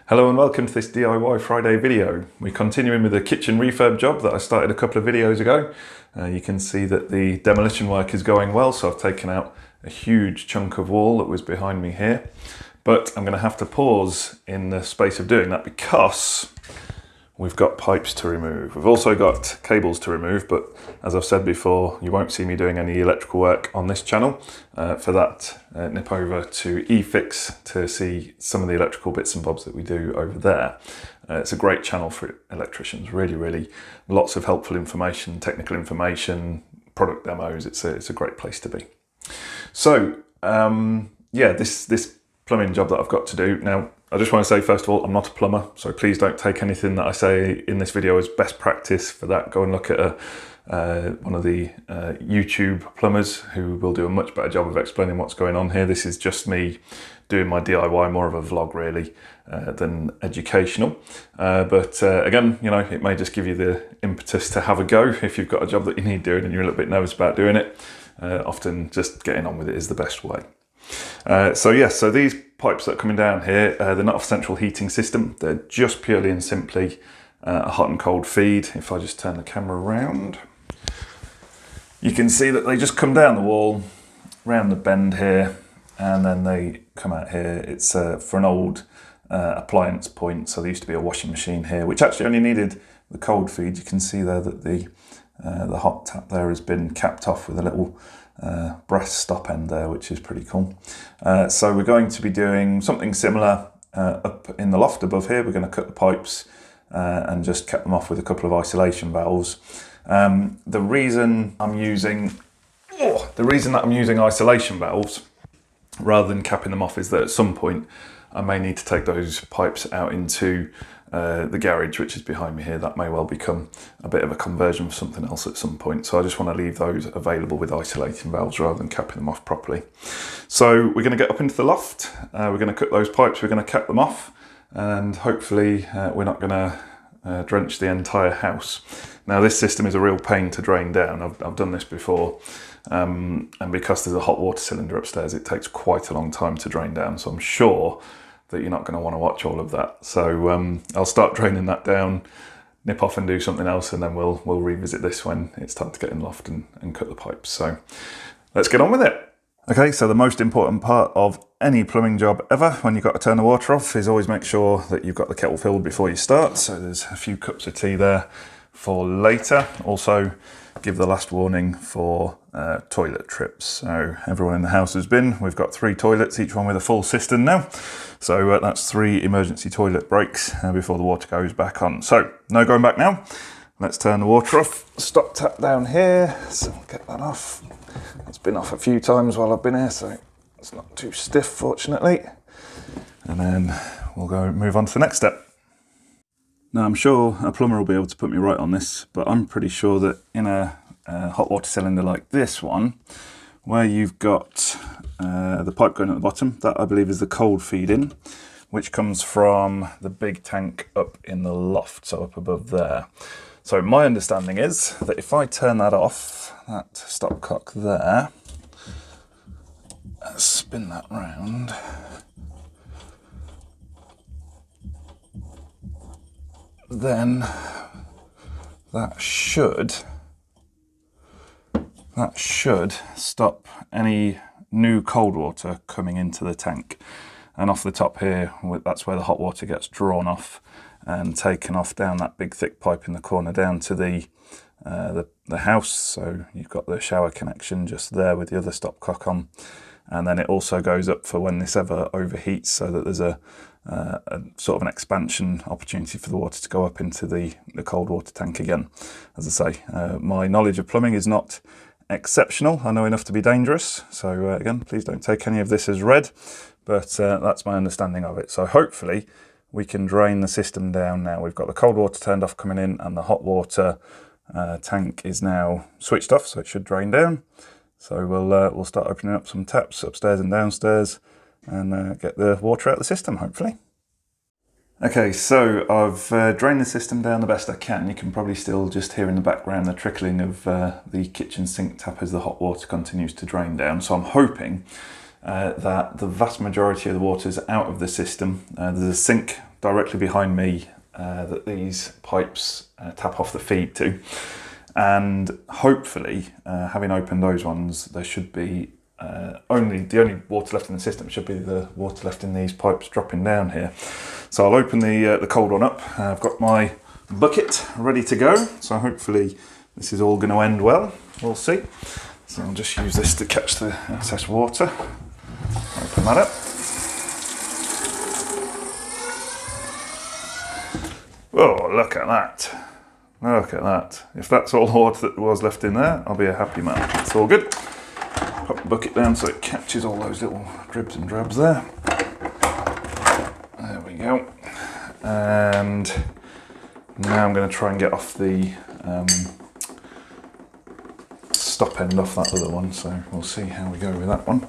Hello and welcome to this DIY Friday video. We're continuing with the kitchen refurb job that I started a couple of videos ago. You can see that the demolition work is going well, so I've taken out a huge chunk of wall that was behind me here. But I'm going to have to pause in the space of doing that because we've got pipes to remove. We've also got cables to remove, but as I've said before, you won't see me doing any electrical work on this channel. For that, nip over to eFix to see some of the electrical bits and bobs that we do over there. It's a great channel for electricians, really lots of helpful information, technical information, product demos. It's a great place to be. So yeah, this plumbing job that I've got to do now. I just want to say, first of all, I'm not a plumber, so please don't take anything that I say in this video as best practice. For that, go and look at one of the YouTube plumbers who will do a much better job of explaining what's going on here. This is just me doing my DIY, more of a vlog really than educational. But again, you know, it may just give you the impetus to have a go if you've got a job that you need doing and you're a little bit nervous about doing it. Often just getting on with it is the best way. So these pipes that are coming down here, they're not a central heating system. They're just purely and simply a hot and cold feed. If I just turn the camera around, you can see that they just come down the wall, round the bend here, and then they come out here. It's for an old appliance point. So there used to be a washing machine here, which actually only needed the cold feed. You can see there that the hot tap there has been capped off with a little brass stop end there, which is pretty cool. So we're going to be doing something similar up in the loft above here. We're going to cut the pipes and just cap them off with a couple of isolation valves. The reason that I'm using isolation valves rather than capping them off is that at some point I may need to take those pipes out into the garage, which is behind me here. That may well become a bit of a conversion for something else at some point. So I just want to leave those available with isolating valves rather than capping them off properly. So we're going to get up into the loft. We're going to cut those pipes. We're going to cap them off, and hopefully we're not going to drench the entire house. Now this system is a real pain to drain down. I've done this before. And because there's a hot water cylinder upstairs, it takes quite a long time to drain down. So I'm sure that you're not going to want to watch all of that. So I'll start draining that down, nip off and do something else, and then we'll revisit this when it's time to get in the loft and cut the pipes. So let's get on with it. Okay, so the most important part of any plumbing job ever when you've got to turn the water off is always make sure that you've got the kettle filled before you start. So there's a few cups of tea there for later. Also give the last warning for toilet trips. So everyone in the house has been. We've got 3 toilets, each one with a full cistern now. So that's 3 emergency toilet breaks before the water goes back on. So no going back now. Let's turn the water off. Stop tap down here. So I'll get that off. It's been off a few times while I've been here, so it's not too stiff, fortunately. And then we'll move on to the next step. Now I'm sure a plumber will be able to put me right on this, but I'm pretty sure that in a hot water cylinder like this one, where you've got the pipe going at the bottom, that I believe is the cold feed in, which comes from the big tank up in the loft, so up above there. So my understanding is that if I turn that off, that stopcock there, spin that round, then that should stop any new cold water coming into the tank. And off the top here, that's where the hot water gets drawn off and taken off down that big thick pipe in the corner down to the house. So you've got the shower connection just there with the other stopcock on. And then it also goes up for when this ever overheats, so that there's a sort of an expansion opportunity for the water to go up into the cold water tank again. As I say, my knowledge of plumbing is not exceptional. I know enough to be dangerous. So again, please don't take any of this as read, but that's my understanding of it. So hopefully we can drain the system down now. We've got the cold water turned off coming in, and the hot water tank is now switched off, so it should drain down. So we'll start opening up some taps upstairs and downstairs and get the water out of the system, hopefully. Okay, so I've drained the system down the best I can. You can probably still just hear in the background the trickling of the kitchen sink tap as the hot water continues to drain down. So I'm hoping that the vast majority of the water is out of the system. There's a sink directly behind me that these pipes tap off the feed to. And hopefully, having opened those ones, there should be the only water left in the system should be the water left in these pipes dropping down here. So I'll open the cold one up. I've got my bucket ready to go. So hopefully this is all going to end well. We'll see. So I'll just use this to catch the excess water. Open that up. Oh, look at that. Look at that. If that's all the water that was left in there, I'll be a happy man. It's all good. Pop the bucket down so it catches all those little dribs and drabs there. There we go. And now I'm going to try and get off the stop end off that other one. So we'll see how we go with that one.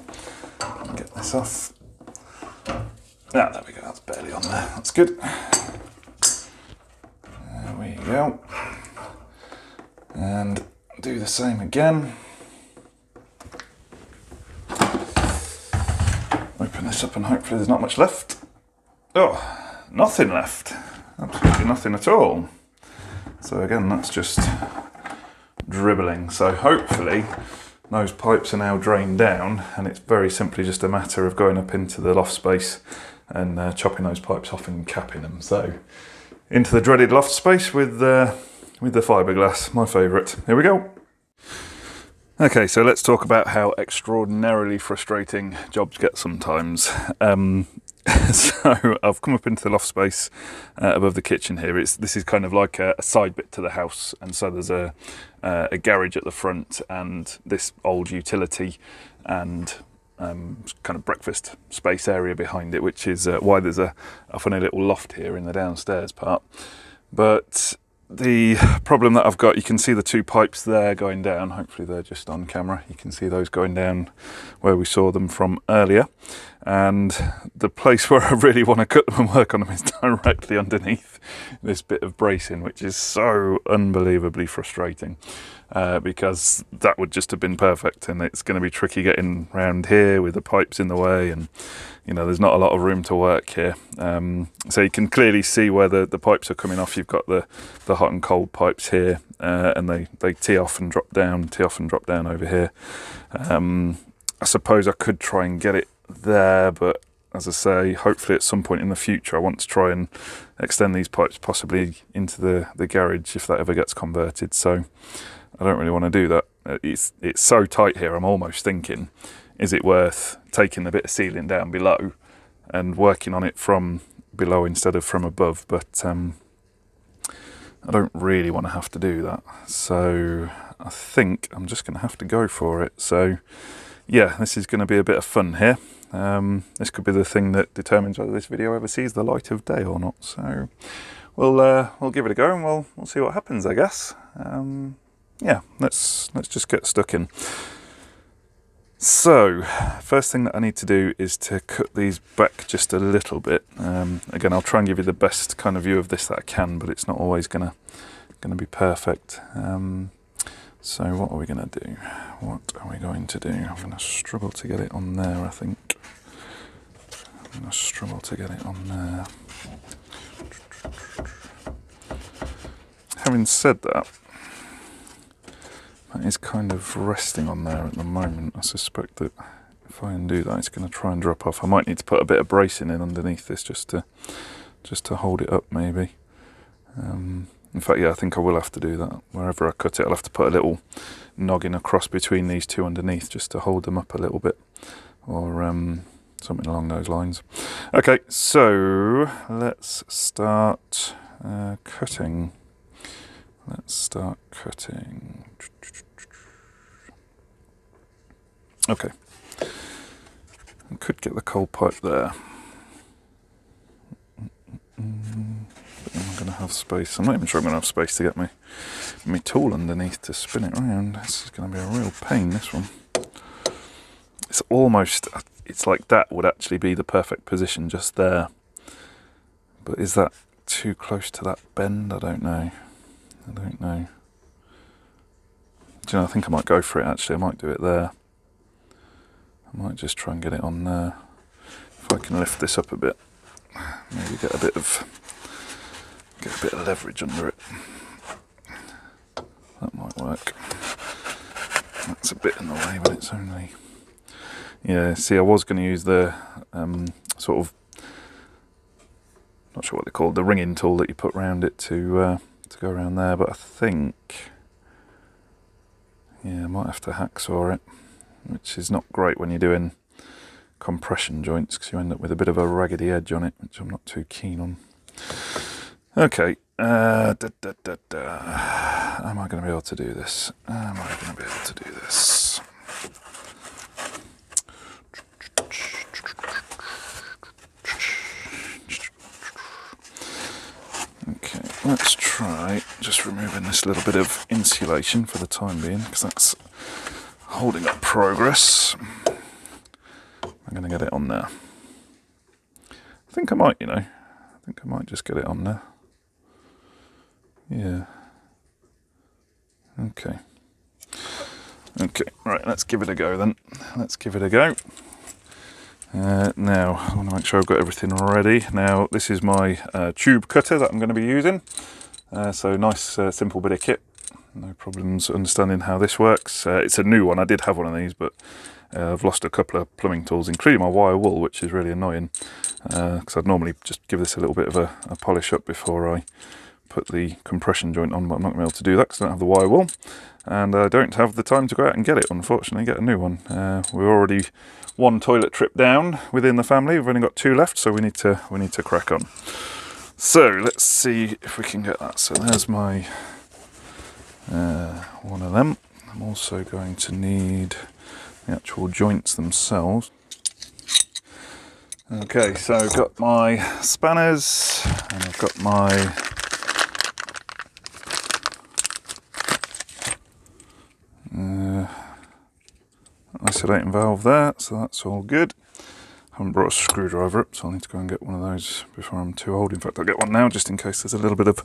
Get this off. Ah, there we go. That's barely on there. That's good. There we go. And do the same again. Open this up and hopefully there's not much left. Oh, nothing left. Absolutely nothing at all. So again, that's just dribbling. So hopefully those pipes are now drained down and it's very simply just a matter of going up into the loft space and chopping those pipes off and capping them. So into the dreaded loft space with the fiberglass, my favourite. Here we go. Okay, so let's talk about how extraordinarily frustrating jobs get sometimes. So I've come up into the loft space above the kitchen here. This is kind of like a side bit to the house, and so there's a garage at the front and this old utility and kind of breakfast space area behind it, which is why there's a funny little loft here in the downstairs part. But the problem that I've got, you can see the two pipes there going down. Hopefully they're just on camera. You can see those going down where we saw them from earlier. And the place where I really want to cut them and work on them is directly underneath this bit of bracing, which is so unbelievably frustrating because that would just have been perfect. And it's going to be tricky getting around here with the pipes in the way, and you know, there's not a lot of room to work here. So you can clearly see where the pipes are coming off. You've got the hot and cold pipes here, and they tee off and drop down over here. I suppose I could try and get it there, but as I say, hopefully at some point in the future I want to try and extend these pipes possibly into the garage if that ever gets converted. So I don't really want to do that. It's so tight here, I'm almost thinking, is it worth taking the bit of ceiling down below and working on it from below instead of from above? But I don't really want to have to do that. So I think I'm just going to have to go for it. So yeah, this is going to be a bit of fun here. This could be the thing that determines whether this video ever sees the light of day or not. So we'll give it a go and we'll see what happens, I guess. Yeah, let's just get stuck in. So, first thing that I need to do is to cut these back just a little bit. Again, I'll try and give you the best kind of view of this that I can, but it's not always gonna be perfect. So what are we gonna do? What are we going to do? I'm gonna struggle to get it on there, I think. I'm gonna struggle to get it on there. Having said that, that is kind of resting on there at the moment. I suspect that if I undo that, it's going to try and drop off. I might need to put a bit of bracing in underneath this just to hold it up, maybe. In fact, yeah, I think I will have to do that. Wherever I cut it, I'll have to put a little noggin across between these two underneath just to hold them up a little bit, or something along those lines. Okay, so let's start cutting. Let's start cutting. Okay, I could get the cold pipe there. But I'm going to have space. I'm not even sure I'm going to have space to get my tool underneath to spin it around. This is going to be a real pain, this one. It's almost, it's like that would actually be the perfect position just there. But is that too close to that bend? I don't know. Do you know, I think I might go for it actually. I might do it there. I might just try and get it on there. If I can lift this up a bit, maybe get a bit of leverage under it. That might work. That's a bit in the way, but it's only... Yeah, see, I was going to use the sort of, not sure what they're called, the ringing tool that you put around it to go around there, but I think, yeah, I might have to hacksaw it, which is not great when you're doing compression joints, because you end up with a bit of a raggedy edge on it, which I'm not too keen on. Okay, am I going to be able to do this? Am I going to be able to do this? Okay, let's try just removing this little bit of insulation for the time being, because that's holding up progress. I'm going to get it on there. I think I might, you know. I think I might just get it on there. Yeah. Okay. Okay, right, let's give it a go then. Let's give it a go. Now, I want to make sure I've got everything ready. Now, this is my tube cutter that I'm going to be using. So nice, simple bit of kit. No problems understanding how this works. It's a new one. I did have one of these, but I've lost a couple of plumbing tools, including my wire wool, which is really annoying. Because I'd normally just give this a little bit of a polish up before I put the compression joint on, but I'm not going to be able to do that because I don't have the wire wool. And I don't have the time to go out and get it, unfortunately, get a new one. We're already one toilet trip down within the family. We've only got 2 left, so we need to crack on. So let's see if we can get that. So there's my one of them. I'm also going to need the actual joints themselves. Okay, so I've got my spanners and I've got my isolating valve there, so that's all good. I haven't brought a screwdriver up, so I'll need to go and get one of those before I'm too old. In fact, I'll get one now just in case there's a little bit of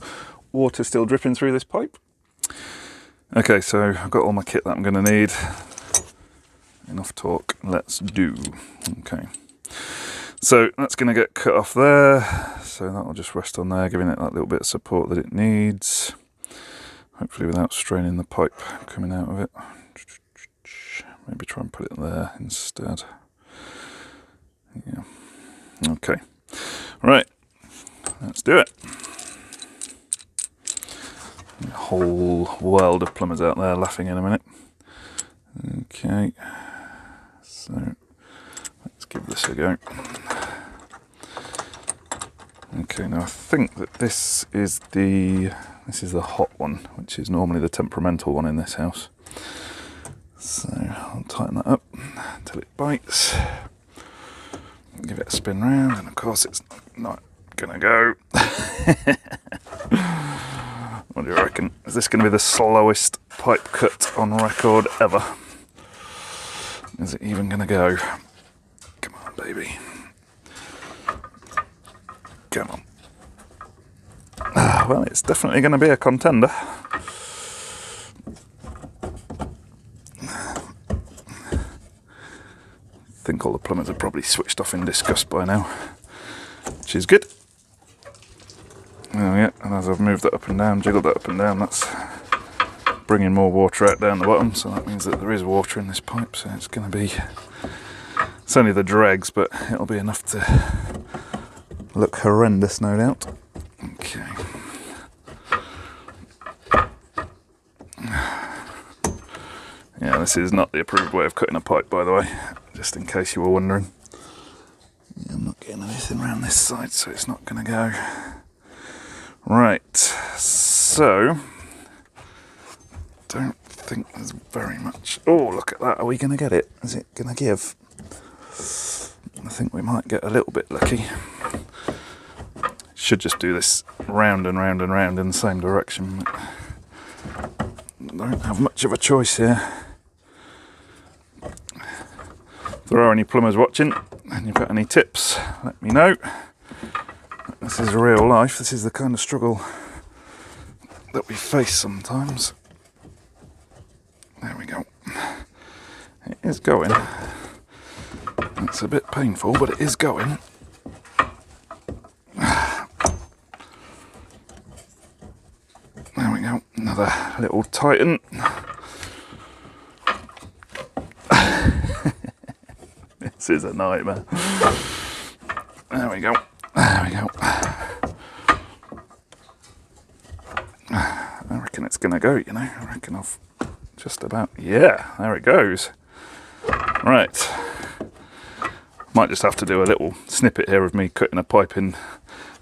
water still dripping through this pipe. Okay, so I've got all my kit that I'm going to need. Enough talk, let's do. Okay, so that's going to get cut off there, so that'll just rest on there, giving it that little bit of support that it needs, hopefully without straining the pipe coming out of it. Maybe try and put it there instead. Yeah. Okay. Right. Let's do it. A whole world of plumbers out there laughing in a minute. Okay. So let's give this a go. Okay. Now I think that this is the hot one, which is normally the temperamental one in this house. So I'll tighten that up until it bites. Give it a spin round, and of course it's not gonna go. What do you reckon? Is this gonna be the slowest pipe cut on record ever? Is it even gonna go? Come on, baby. Come on. Well, it's definitely gonna be a contender. I think all the plumbers are probably switched off in disgust by now, which is good. Oh yeah, and as I've moved that up and down, jiggled that up and down, that's bringing more water out down the bottom, so that means that there is water in this pipe, so it's going to be, it's only the dregs, but it'll be enough to look horrendous, no doubt. Okay. Yeah, this is not the approved way of cutting a pipe, by the way, just in case you were wondering. Yeah, I'm not getting anything around this side, so it's not going to go. Right, so don't think there's very much. Oh, look at that. Are we going to get it? Is it going to give? I think we might get a little bit lucky. Should just do this round and round and round in the same direction. I don't have much of a choice here. If there are any plumbers watching and you've got any tips, let me know. This is real life. This is the kind of struggle that we face sometimes. There we go. It is going. It's a bit painful, but it is going. we go, another little tighten. This is a nightmare. There we go, there we go. I reckon it's gonna go, you know. I reckon I've just about, yeah, there it goes. Right, might just have to do a little snippet here of me cutting a pipe in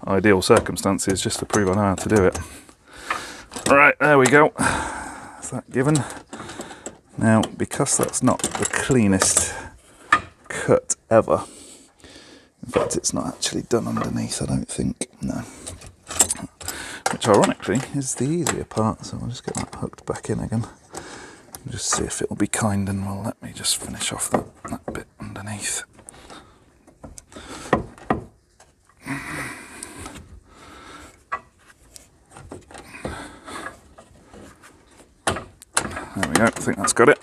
ideal circumstances just to prove I know how to do it. Right, there we go. Is that given? Now, because that's not the cleanest cut ever, in fact it's not actually done underneath, I don't think, no. Which ironically is the easier part, so I'll just get that hooked back in again. And just see if it'll be kind and will let me just finish off that bit underneath. There we go, I think that's got it.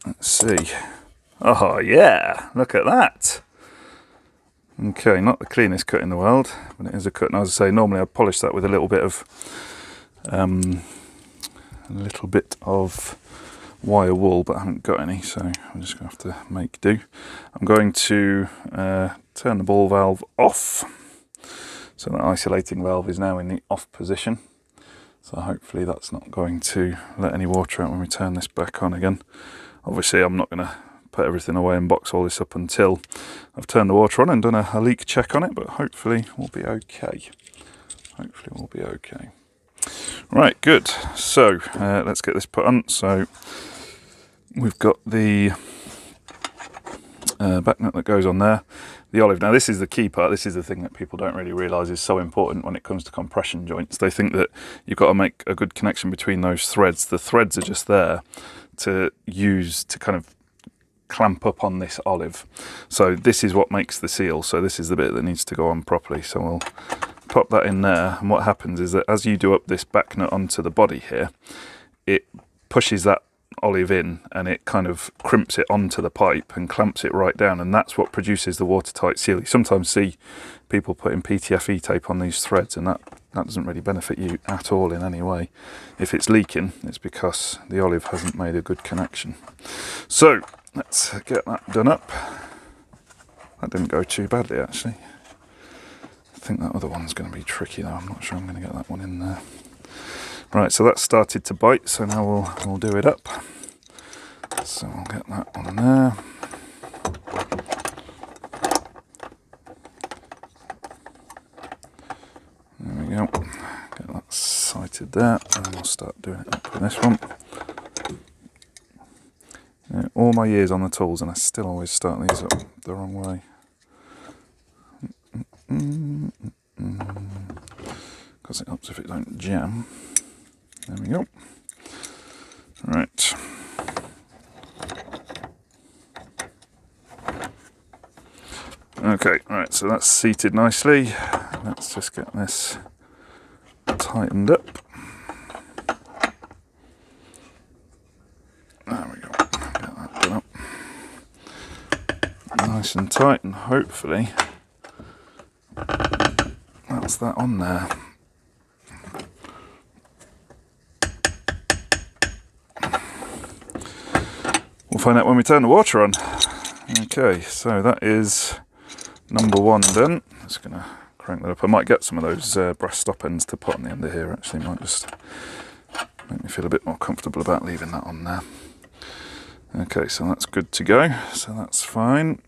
Let's see. Oh yeah, look at that. Okay, not the cleanest cut in the world, but it is a cut. And as I say, normally I'd polish that with a little bit of wire wool, but I haven't got any, so I'm just going to have to make do. I'm going to turn the ball valve off. So that isolating valve is now in the off position. So hopefully that's not going to let any water out when we turn this back on again. Obviously I'm not going to put everything away and box all this up until I've turned the water on and done a leak check on it, but hopefully we'll be okay. Hopefully we'll be okay. Right, good. So let's get this put on. So we've got the back nut that goes on there. The olive. Now this is the key part. This is the thing that people don't really realise is so important when it comes to compression joints. They think that you've got to make a good connection between those threads. The threads are just there to use to kind of clamp up on this olive. So this is what makes the seal. So this is the bit that needs to go on properly. So we'll pop that in there, and what happens is that as you do up this back nut onto the body here, it pushes that olive in and it kind of crimps it onto the pipe and clamps it right down, and that's what produces the watertight seal. You sometimes see people putting PTFE tape on these threads, and that doesn't really benefit you at all in any way. If it's leaking, it's because the olive hasn't made a good connection. So let's get that done up. That didn't go too badly actually. I think that other one's going to be tricky though. I'm not sure I'm going to get that one in there. Right, so that started to bite, so now we'll do it up. So I'll get that on there. There we go. Get that sighted there, and then we'll start doing it up with this one. Yeah, all my years on the tools, and I still always start these up the wrong way. Because it helps if it don't jam. There we go. Right. Okay, right, so that's seated nicely. Let's just get this tightened up. There we go. Get that done up. Nice and tight, and hopefully that's that on there. We'll find out when we turn the water on. Okay, so that is number one done. Just going to crank that up. I might get some of those brass stop ends to put on the end of here, actually. Might just make me feel a bit more comfortable about leaving that on there. Okay, so that's good to go. So that's fine.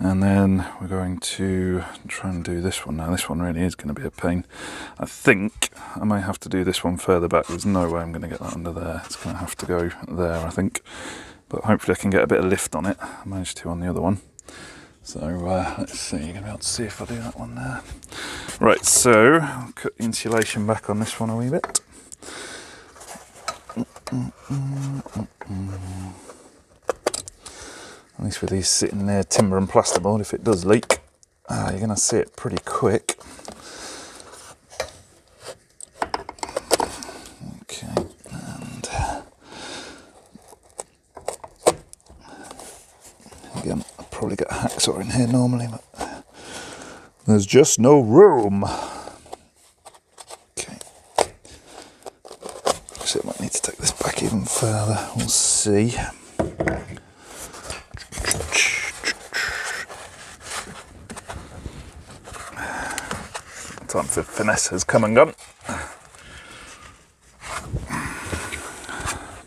And then we're going to try and do this one now. This one really is going to be a pain. I think I may have to do this one further back. There's no way I'm going to get that under there. It's going to have to go there, I think. But hopefully I can get a bit of lift on it. I managed to on the other one. So let's see, you're going to be able to see if I do that one there. Right, so I'll cut the insulation back on this one a wee bit. At least with these sitting there timber and plasterboard, if it does leak, you're going to see it pretty quick. Okay, and again, I'll probably get a hacksaw in here normally, but there's just no room. further, we'll see. Time for finesse has come and gone.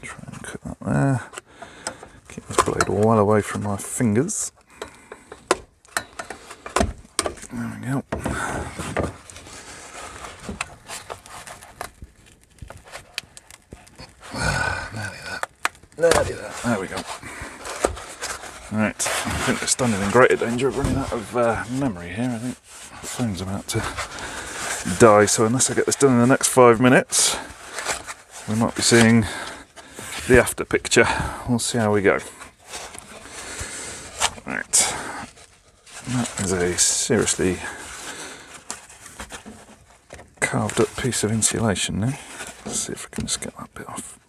Try and cut that there. Keep this blade well away from my fingers. There we go. Nearly there. There we go. Right, I think we're standing in greater danger of running out of memory here. I think my phone's about to die, so unless I get this done in the next 5 minutes, we might be seeing the after picture. We'll see how we go. Right, that is a seriously carved up piece of insulation now. Let's see if I can just get that bit off.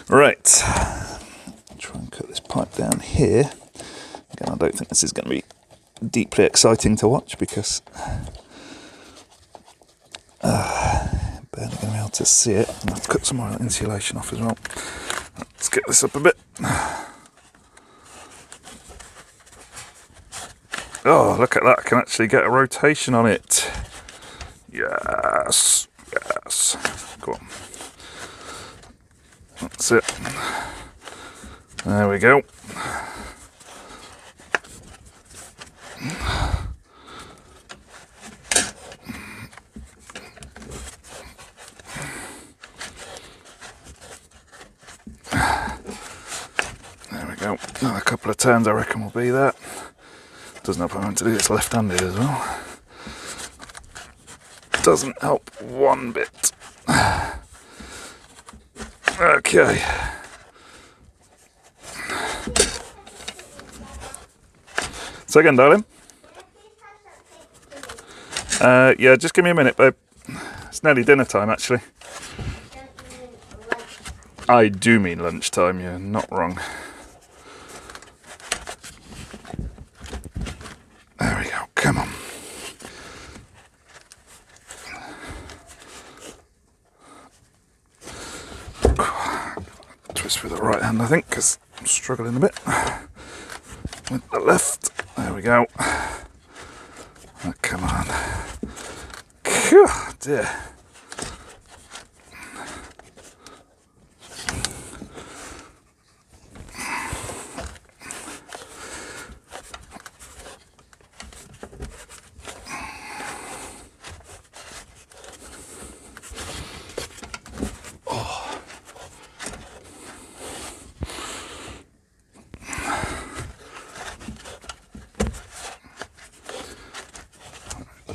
Right, try and cut this pipe down here. Again, I don't think this is going to be deeply exciting to watch because barely going to be able to see it. And I've cut some more insulation off as well. Let's get this up a bit. Oh, look at that, I can actually get a rotation on it. Yes, yes, go on. That's it. There we go. There we go. Another couple of turns I reckon will be that. Doesn't help having to do this left-handed as well. Doesn't help one bit. Okay. Second, darling. Yeah, just give me a minute, babe. It's nearly dinner time, actually. I do mean lunchtime, you're not wrong. There we go, come on. Twist with the right hand, I think, because I'm struggling a bit with the left. There we go. Oh, come on. Phew, dear.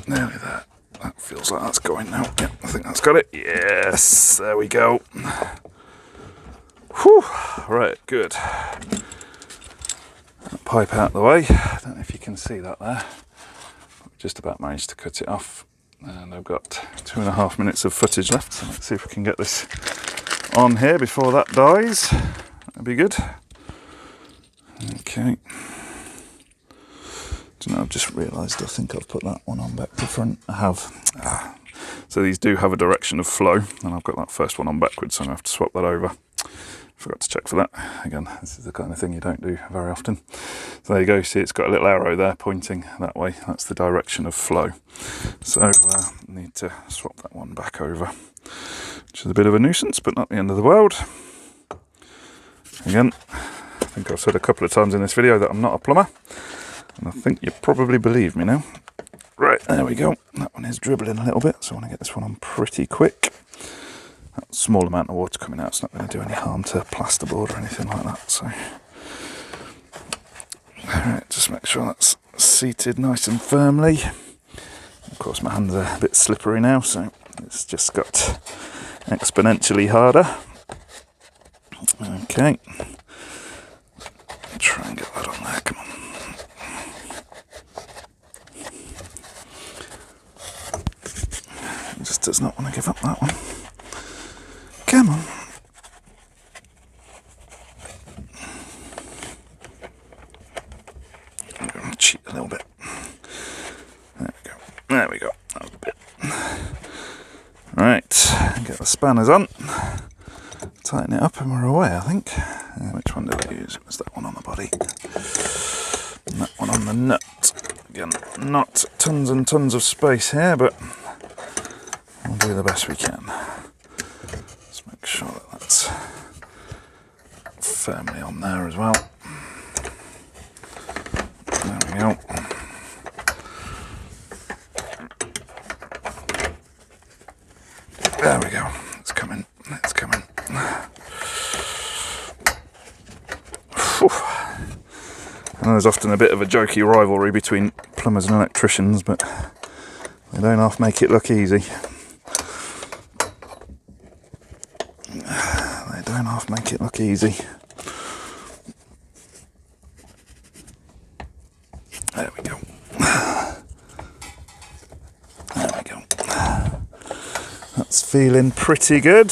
Nearly there. That feels like that's going now. Yep, I think that's got it. Yes, there we go. Whew. Right, good. That pipe out of the way. I don't know if you can see that there. Just about managed to cut it off. And I've got 2.5 minutes of footage left. So let's see if we can get this on here before that dies. That'd be good. Okay. Do you know, I've just realised I think I've put that one on back to front. I have. So these do have a direction of flow, and I've got that first one on backwards, so I'm going to have to swap that over. Forgot to check for that. Again, this is the kind of thing you don't do very often. So there you go, see it's got a little arrow there pointing that way. That's the direction of flow. So I need to swap that one back over, which is a bit of a nuisance, but not the end of the world. Again, I think I've said a couple of times in this video that I'm not a plumber. And I think you probably believe me now. Right, there we go. That one is dribbling a little bit, so I want to get this one on pretty quick. That small amount of water coming out, it's not going to do any harm to plasterboard or anything like that. So, alright, just make sure that's seated nice and firmly. Of course, my hands are a bit slippery now, so it's just got exponentially harder. Okay. Try and get that on there, come on. Just does not want to give up that one. Come on. cheat a little bit. There we go. There we go. That was a bit. Right, get the spanners on. Tighten it up and we're away, I think. Which one did I use? It was that one on the body. And that one on the nut. Again, not tons and tons of space here, but we'll do the best we can. Let's make sure that that's firmly on there as well. There we go. There we go. It's coming. It's coming. Whew. I know there's often a bit of a jokey rivalry between plumbers and electricians, but they don't half make it look easy. They don't half make it look easy. There we go. There we go. That's feeling pretty good.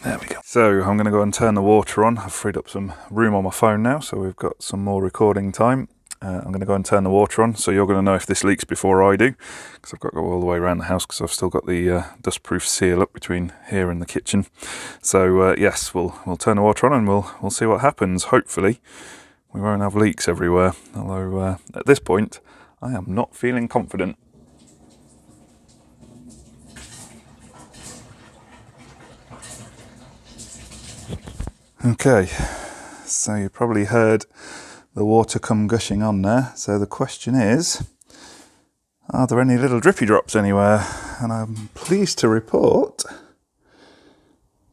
There we go. So I'm going to go and turn the water on. I've freed up some room on my phone now, so we've got some more recording time. I'm going to go and turn the water on, so you're going to know if this leaks before I do, because I've got to go all the way around the house because I've still got the dustproof seal up between here and the kitchen. So yes, we'll turn the water on and we'll see what happens. Hopefully we won't have leaks everywhere, although at this point I am not feeling confident. Okay, so you probably heard the water come gushing on there. So the question is, are there any little drippy drops anywhere? And I'm pleased to report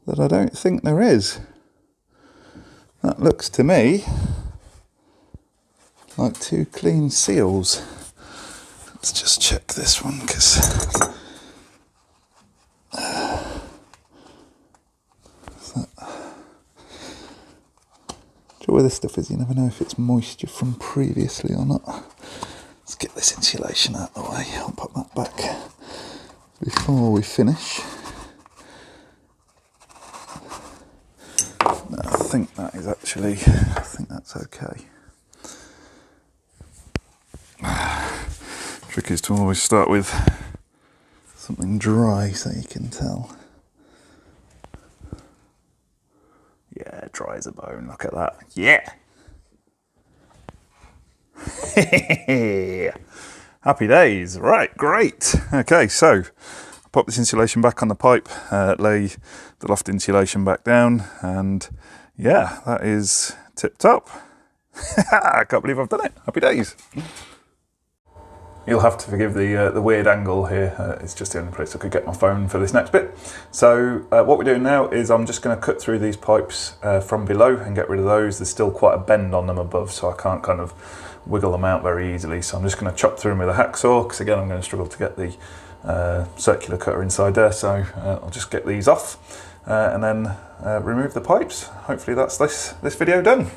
that I don't think there is. That looks to me like two clean seals. Let's just check this one, because where this stuff is, you never know if it's moisture from previously or not. Let's get this insulation out of the way. I'll put that back before we finish. No, I think that is actually, I think that's okay. Trick is to always start with something dry so you can tell. Yeah, dry as a bone, look at that. Yeah! Happy days. Right, great. Okay, so I'll pop this insulation back on the pipe, lay the loft insulation back down, and yeah, that is tip-top. I can't believe I've done it. Happy days. You'll have to forgive the weird angle here. It's just the only place I could get my phone for this next bit. So what we're doing now is I'm just going to cut through these pipes from below and get rid of those. There's still quite a bend on them above, so I can't kind of wiggle them out very easily. So I'm just going to chop through them with a hacksaw, because again I'm going to struggle to get the circular cutter inside there. So I'll just get these off and then remove the pipes. Hopefully that's this video done.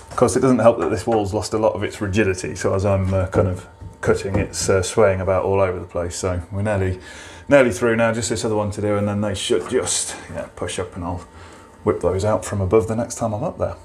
Of course, it doesn't help that this wall's lost a lot of its rigidity, so as I'm kind of cutting, it's swaying about all over the place. So we're nearly through now, just this other one to do, and then they should just push up, and I'll whip those out from above the next time I'm up there.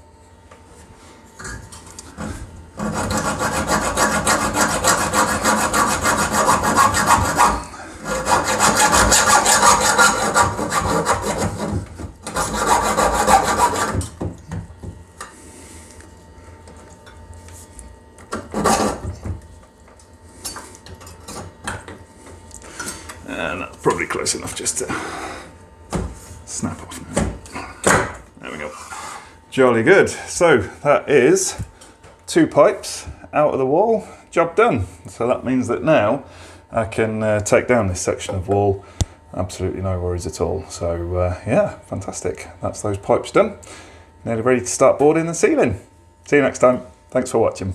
And that's probably close enough just to snap off now. There we go. Jolly good. So that is 2 pipes out of the wall, job done. So that means that now I can take down this section of wall Absolutely no worries at all. So yeah, fantastic. That's those pipes done. Nearly ready to start boarding the ceiling. See you next time. Thanks for watching.